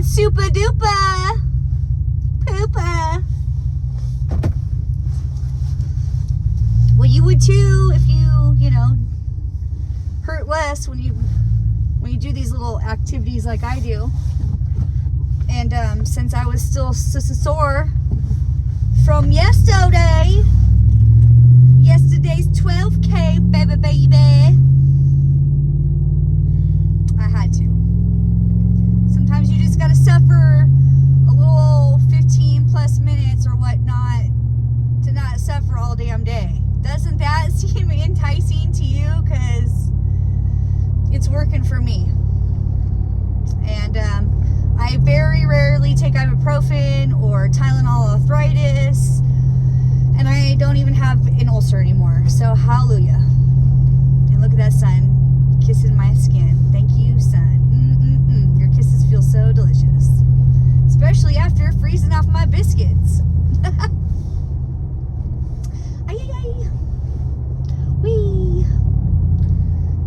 super duper pooper. Well, you would too if you know, hurt less when you do these little activities like I do. And since I was still sore from yesterday's 12K, baby, I had to. Sometimes you just gotta suffer a little 15 plus minutes or whatnot to not suffer all damn day. Doesn't that seem enticing to you? Because it's working for me. And I very rarely take ibuprofen or Tylenol arthritis, and I don't even have an ulcer anymore. So hallelujah. And look at that sun kissing my skin. Thank you, sun. Your kisses feel so delicious, especially after freezing off my biscuits. Wee.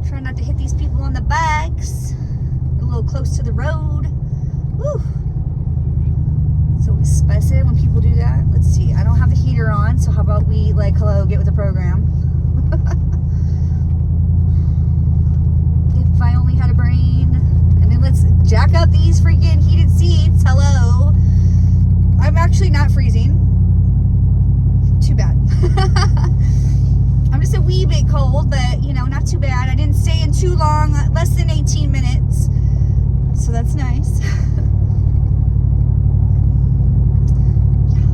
Try not to hit these people on the backs. A little close to the road. Woo. It's always spicy when people do that. Let's see. I don't have the heater on, so how about we, like, hello, get with the program. If I only had a brain. And then let's jack up these freaking heated seats. Hello. I'm actually not freezing. Too bad. I'm just a wee bit cold, but, you know, not too bad. I didn't stay in too long, less than 18 minutes. So that's nice. Yeah.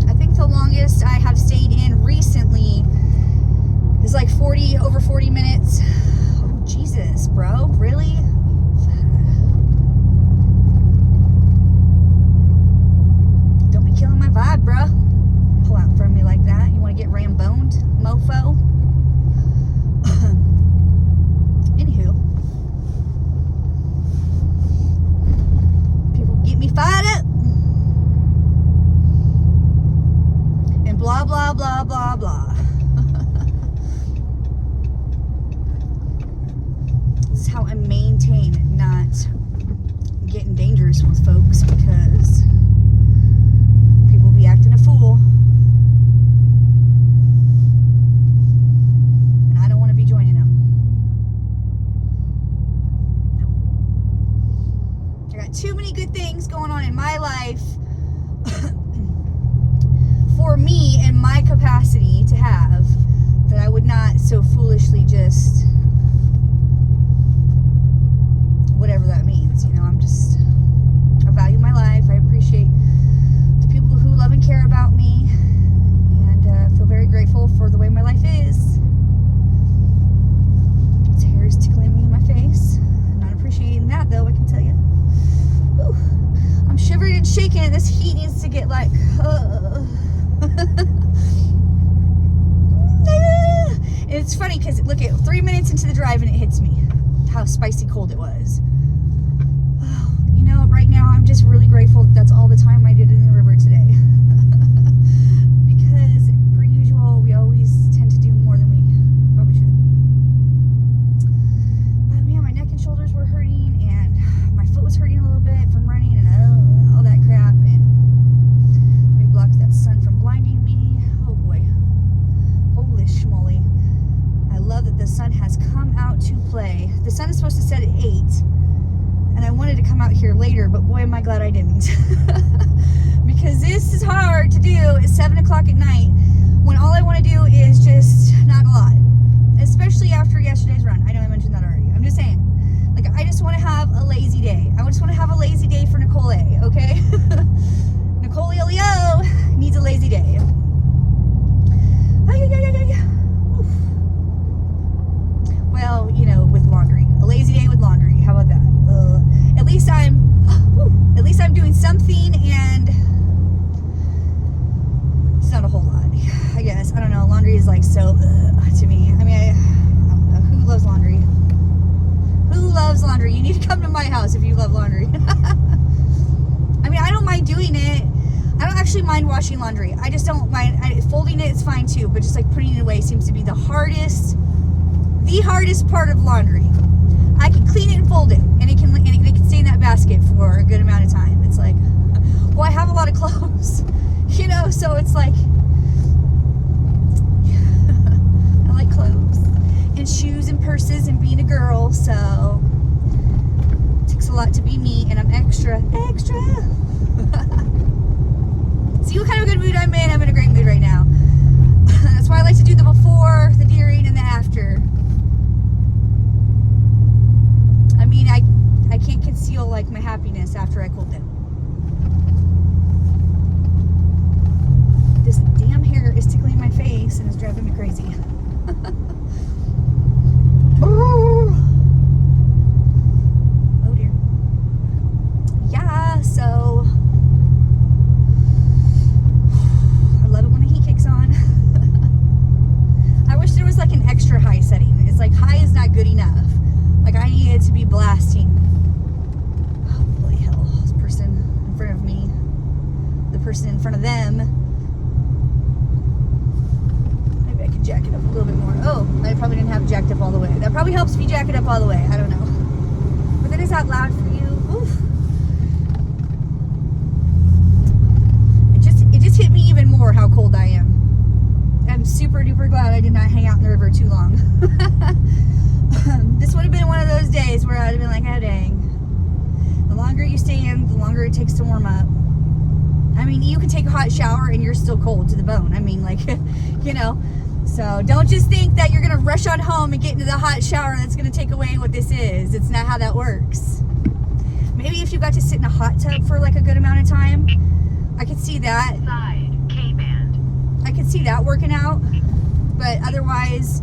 I think the longest I have stayed in recently is like over 40 minutes. Oh, Jesus, bro. Really? Don't be killing my vibe, bro. Pull out from me like that. You want to get ramboned, mofo? Anywho, people get me fired up and blah blah blah blah blah. This is how I maintain not getting dangerous with folks, because people be acting a fool. Too many good things going on in my life for me in my capacity to have, that I would not so foolishly just, whatever that means, you know. I value my life. I appreciate the people who love and care about me, and feel very grateful for the way my life is. This hair is tickling me in my face. I'm not appreciating that, though, I can tell you. Whew. I'm shivering and shaking, and this heat needs to get like, And it's funny because look at 3 minutes into the drive and it hits me how spicy cold it was. Oh, you know, right now I'm just really grateful that that's all the time I did in the river today. Because per usual, we always tend to do more than we probably should. But man, my neck and shoulders were hurting, and my foot was hurting a little bit from running, and all that crap. And let me block that sun from blinding me. Oh boy. Holy schmoly. I love that the sun has come out to play. The sun is supposed to set at 8, and I wanted to come out here later, but boy, am I glad I didn't. Because this is hard to do at 7 o'clock at night, when all I want to do is just not a lot. Especially after yesterday's run. I know I mentioned that already. I'm just saying. Like, I just want to have a lazy day. I just want to have a lazy day for Nicole A, okay? Nicole Leo needs a lazy day. Oof. Well, you know, with laundry. A lazy day with laundry. How about that? At least I'm doing something, and it's not a whole lot, I guess. I don't know. Laundry is like so to me. I mean, I don't know. Who loves laundry? Who loves laundry? You need to come to my house if you love laundry. I mean, I don't mind doing it. I don't actually mind washing laundry. I just don't mind. Folding it is fine too, but just like putting it away seems to be the hardest part of laundry. I can clean it and fold it, and it can stay in that basket for a good amount of time. It's like, well, I have a lot of clothes, you know, so it's like, I like clothes and shoes and purses and being a girl, so it takes a lot to be me, and I'm extra. See what kind of good mood I'm in? I'm in a great mood right now. That's why I like to do the before, the during, and the after. I mean, I can't conceal like my happiness after I cold down. This damn hair is tickling my face and is driving me crazy. Oh dear. Yeah, so I love it when the heat kicks on. I wish there was like an extra high setting. It's like high is not good enough. Like I need it to be blasting. Holy hell, this person in front of me, the person in front of them. Maybe I could jack it up a little bit more. Oh, I probably didn't have it jacked up all the way. That probably helps if you jack it up all the way. I don't know. But then is that loud for you? Oof. It just hit me even more how cold I am. I'm super duper glad I did not hang out in the river too long. This would have been one of those days where I'd have been like, oh dang. The longer you stay in, the longer it takes to warm up. I mean, you can take a hot shower and you're still cold to the bone. I mean, like, you know. So don't just think that you're going to rush on home and get into the hot shower that's going to take away what this is. It's not how that works. Maybe if you got to sit in a hot tub for like a good amount of time, I could see that. I could see that working out. But otherwise,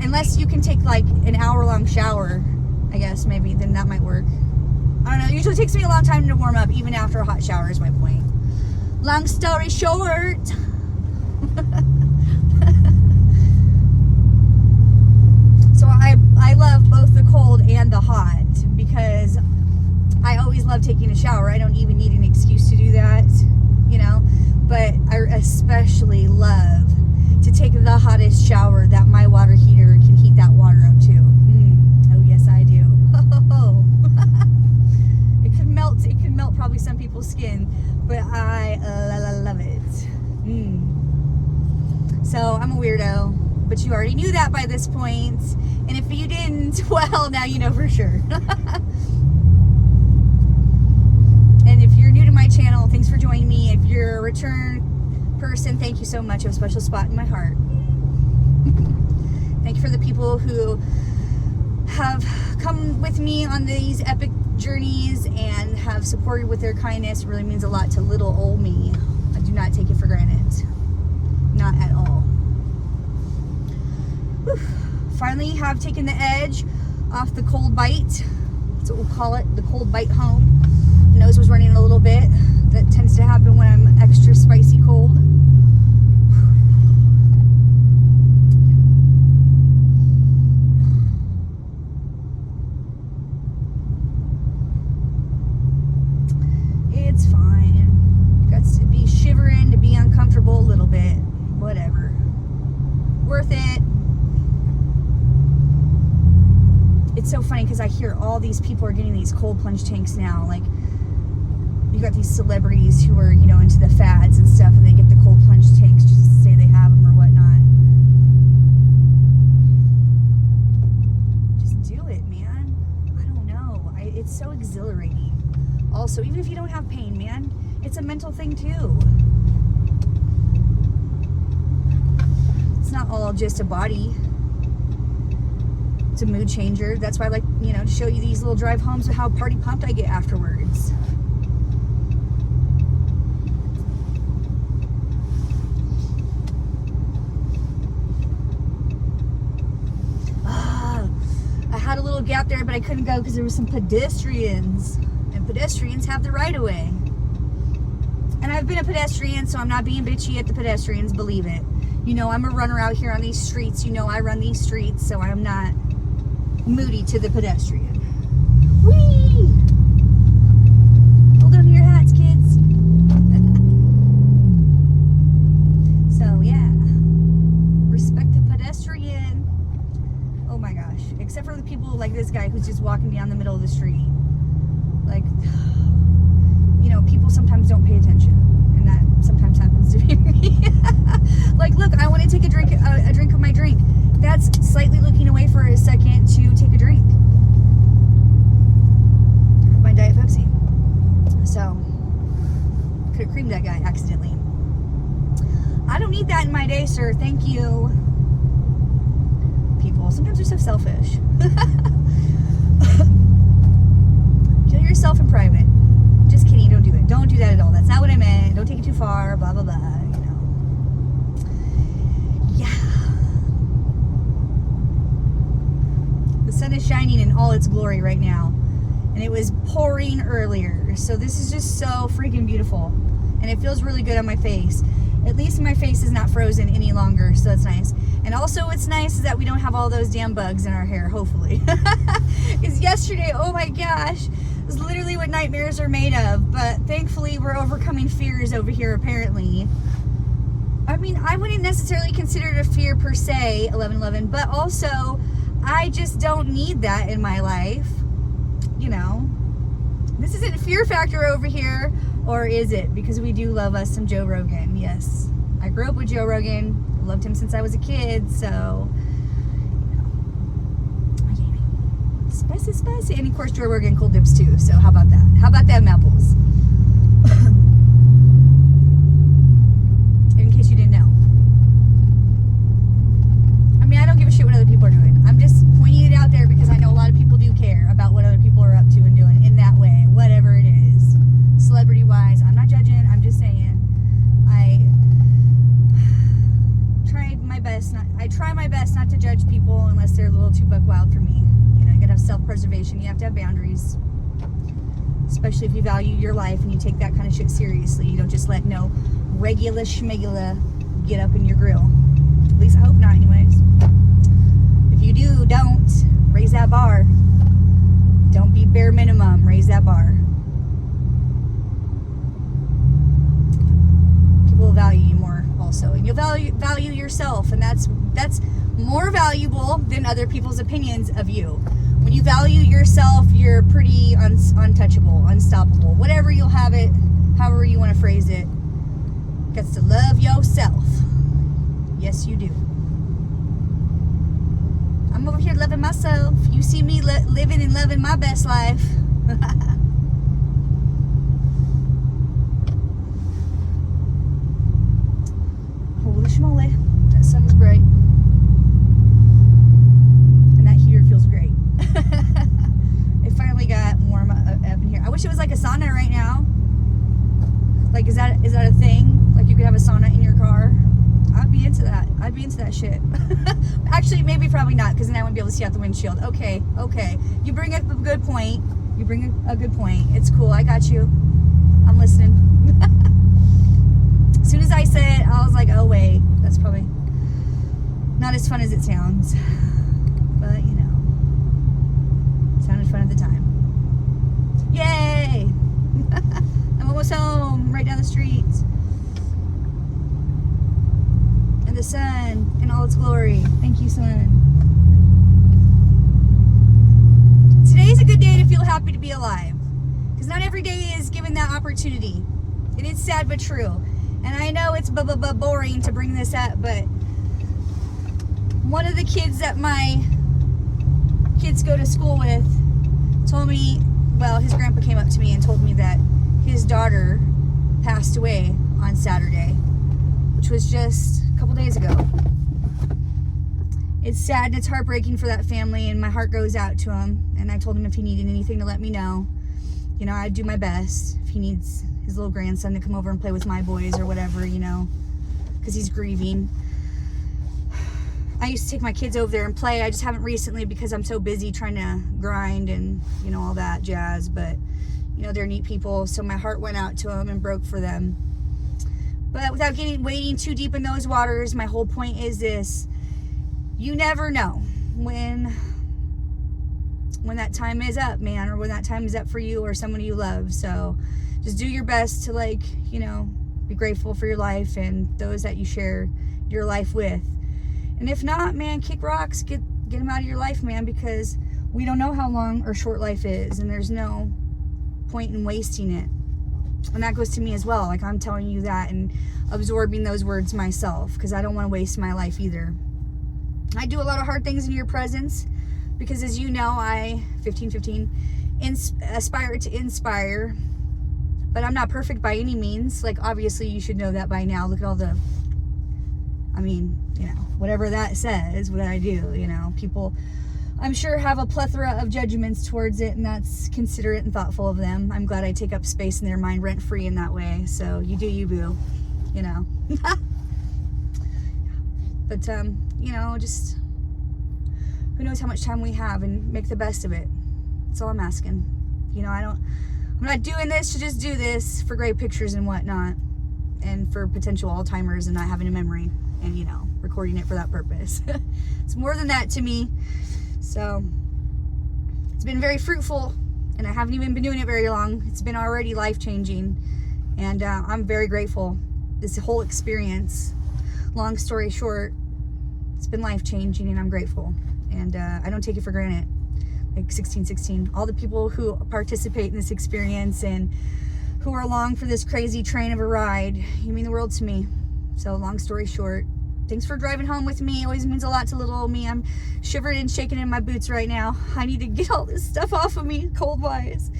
unless you can take like an hour-long shower, I guess maybe, then that might work. I don't know. It usually takes me a long time to warm up, even after a hot shower is my point. Long story short. So I love both the cold and the hot because I always love taking a shower. I don't even need an excuse to do that, you know. But I especially love to take the hottest shower that my water heater can heat that water up to. Oh yes, I do. It can melt probably some people's skin, but I love it. So I'm a weirdo, but you already knew that by this point, and if you didn't, well, now you know for sure. And if you're new to my channel, thanks for joining me. If you're a return person, thank you so much. You have a special spot in my heart. Thank you for the people who have come with me on these epic journeys and have supported with their kindness. It really means a lot to little old me. I do not take it for granted. Not at all. Whew. Finally have taken the edge off the cold bite. That's what we'll call it, the cold bite home. Nose was running a little bit. That tends to happen when I'm extra spicy cold. It's fine. Got to be shivering, to be uncomfortable a little bit. Whatever. Worth it. It's so funny because I hear all these people are getting these cold plunge tanks now. Like, you got these celebrities who are, you know, into the fads and stuff, and they get the cold plunge tanks just to say they have them or whatnot. Just do it, man. I don't know. It's so exhilarating. Also, even if you don't have pain, man, it's a mental thing too. It's not all just a body. It's a mood changer. That's why I like, you know, to show you these little drive homes of how party pumped I get afterwards. I had a little gap there, but I couldn't go because there were some pedestrians. And pedestrians have the right of way. And I've been a pedestrian, so I'm not being bitchy at the pedestrians, believe it. You know, I'm a runner out here on these streets. You know, I run these streets, so I'm not moody to the pedestrian. Whee! Hold on to your hats, kids. So, yeah. Respect the pedestrian. Oh my gosh. Except for the people like this guy who's just walking down the middle of the street. Like, you know, people sometimes don't pay attention, and that sometimes happens to be me. Like, look, I want to take a drink of my drink. That's slightly looking away for a second to take a drink. My Diet Pepsi. So, could have creamed that guy accidentally. I don't need that in my day, sir. Thank you. People, sometimes they're so selfish. Kill yourself in private. Just kidding, don't do it. Don't do that at all. That's not what I meant. Don't take it too far, blah, blah, blah, you know. Yeah. The sun is shining in all its glory right now. And it was pouring earlier. So this is just so freaking beautiful. And it feels really good on my face. At least my face is not frozen any longer, so that's nice. And also what's nice is that we don't have all those damn bugs in our hair, hopefully. Because yesterday, oh my gosh, it was literally what nightmares are made of. But thankfully, we're overcoming fears over here, apparently. I mean, I wouldn't necessarily consider it a fear per se, 1111, but also, I just don't need that in my life. You know, this isn't a fear factor over here, or is it? Because we do love us some Joe Rogan. Yes, I grew up with Joe Rogan, loved him since I was a kid, so, you know, spicy, spicy. And of course, Joe Rogan cold dips too, so how about that? How about them apples? In case you didn't know. I mean, I don't give a shit what other people are doing. I'm just pointing it out there because I know a lot of people do care about what other people are up to and doing in that way, whatever it is. Celebrity-wise, I'm not judging, I'm just saying. I try my best not to judge people unless they're a little too buck wild for me. You know, you gotta have self-preservation, you have to have boundaries. Especially if you value your life and you take that kind of shit seriously. You don't just let no regular schmegula get up in your grill. At least I hope not, anyways. If you do, don't. Raise that bar. Don't be bare minimum. Raise that bar. People will value you more also. And you'll value yourself. And that's more valuable than other people's opinions of you. When you value yourself, you're pretty untouchable, unstoppable. Whatever you'll have it, however you want to phrase it. Got to love yourself. Yes, you do. I'm over here loving myself. You see me living and loving my best life. Holy schmoly. That sun's bright. And that heater feels great. It finally got warm up in here. I wish it was like a sauna right now. Like, is that a thing? Like, you could have a sauna in your car? I'd be into that. I'd be into that shit. Actually, maybe probably not, because then I wouldn't be able to see out the windshield. Okay. You bring up a good point. It's cool. I got you. I'm listening. As soon as I said it, I was like, oh, wait. That's probably not as fun as it sounds. But, you know. It sounded fun at the time. Yay! I'm almost home. Right down the street. And the sun in all its glory. Thank you, sun. Today's a good day to feel happy to be alive. Because not every day is given that opportunity. And it's sad but true. And I know it's boring to bring this up, but one of the kids that my kids go to school with told me, well, his grandpa came up to me and told me that his daughter passed away on Saturday, which was just a couple days ago. It's sad and it's heartbreaking for that family, and my heart goes out to him. And I told him if he needed anything to let me know. You know, I'd do my best if he needs his little grandson to come over and play with my boys or whatever, you know, because he's grieving. I used to take my kids over there and play. I just haven't recently because I'm so busy trying to grind and, you know, all that jazz. But, you know, they're neat people. So my heart went out to them and broke for them. But without wading too deep in those waters, my whole point is this. You never know when that time is up, man, or when that time is up for you or someone you love. So just do your best to, like, you know, be grateful for your life and those that you share your life with. And if not, man, kick rocks, get them out of your life, man, because we don't know how long or short life is, and there's no point in wasting it. And that goes to me as well. Like, I'm telling you that and absorbing those words myself, because I don't want to waste my life either. I do a lot of hard things in your presence because, as you know, I, 1515, aspire to inspire. But I'm not perfect by any means. Like, obviously, you should know that by now. Look at all the, I mean, you know, whatever that says, what I do, you know. People, I'm sure, have a plethora of judgments towards it, and that's considerate and thoughtful of them. I'm glad I take up space in their mind rent-free in that way. So, you do you, boo, you know. But, you know, just, who knows how much time we have, and make the best of it. That's all I'm asking. You know, I'm not doing this to just do this for great pictures and whatnot, and for potential Alzheimer's and not having a memory, and, you know, recording it for that purpose. It's more than that to me. So, it's been very fruitful, and I haven't even been doing it very long. It's been already life-changing, and I'm very grateful. This whole experience, long story short, it's been life-changing, and I'm grateful. And I don't take it for granted. Like 1616, all the people who participate in this experience and who are along for this crazy train of a ride, you mean the world to me. So, long story short, thanks for driving home with me. It always means a lot to little old me. I'm shivering and shaking in my boots right now. I need to get all this stuff off of me, cold-wise.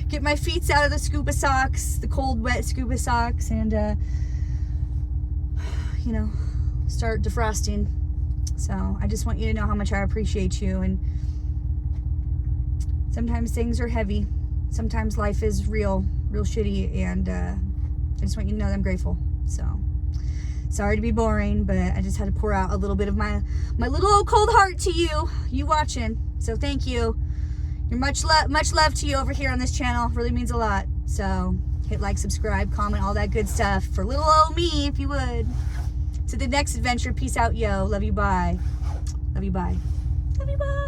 Get my feet out of the scuba socks, the cold, wet scuba socks, and, you know, start defrosting. So, I just want you to know how much I appreciate you. And sometimes things are heavy. Sometimes life is real shitty. And I just want you to know that I'm grateful. So, sorry to be boring, but I just had to pour out a little bit of my little old cold heart to you watching. So, thank you. You're much love to you over here on this channel. Really means a lot. So, hit like, subscribe, comment, all that good stuff for little old me, if you would. To the next adventure. Peace out, yo. Love you, bye. Love you, bye. Love you, bye.